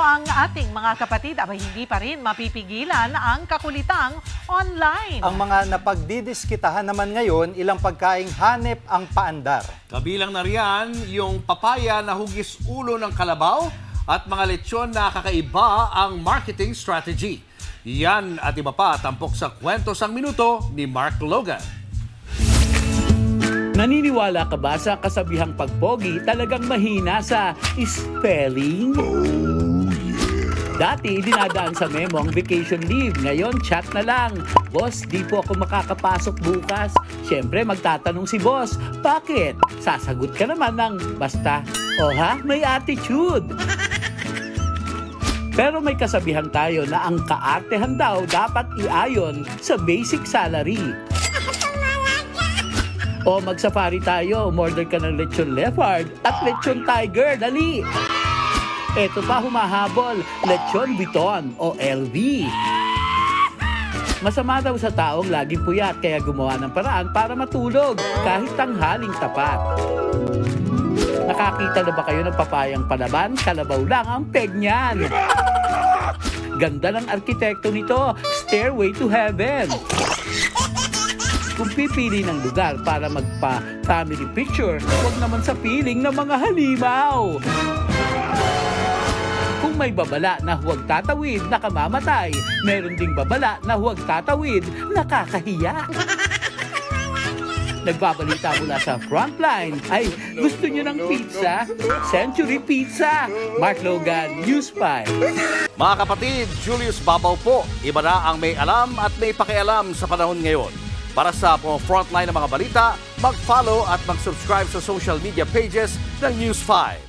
ang ating mga kapatid, abay hindi pa rin mapipigilan ang kakulitang online. Ang mga napagdidiskitahan naman ngayon, ilang pagkaing hanep ang paandar. Kabilang na riyan yung papaya na hugis ulo ng kalabaw at mga lechon na kakaiba ang marketing strategy. Yan at iba pa tampok sa Kwentos ang Minuto ni Mark Logan. Naniniwala ka ba sa kasabihang pagpogi talagang mahina sa spelling? Dati, dinadaan sa memo ang vacation leave. Ngayon, chat na lang. Boss, di po ako makakapasok bukas. Siyempre, magtatanong si boss, bakit? Sasagot ka naman ng basta, o ha, may attitude. Pero may kasabihan tayo na ang kaartehan daw dapat iayon sa basic salary. O mag-safari tayo, umorder ka ng lechon leopard at lechon tiger, dali! Eto pa humahabol, lechon biton o LV. Masama daw sa taong laging puyat kaya gumawa ng paraan para matulog kahit tanghaling tapat. Nakakita na ba kayo ng papayang palaban? Kalabaw lang ang peg niyan. Ganda ng arkitekto nito, Stairway to Heaven. Kung pipili ng lugar para magpa-family picture, huwag naman sa piling ng mga halimaw. Kung may babala na huwag tatawid, nakamamatay, meron ding babala na huwag tatawid, nakakahiya. Nagbabalita mula sa Frontline. Ay, gusto nyo ng pizza? Century Pizza. Mark Logan, News 5. Mga kapatid, Julius Babaw po. Iba na ang may alam at may pakialam sa panahon ngayon. Para sa Frontline ng mga balita, mag-follow at mag-subscribe sa social media pages ng News 5.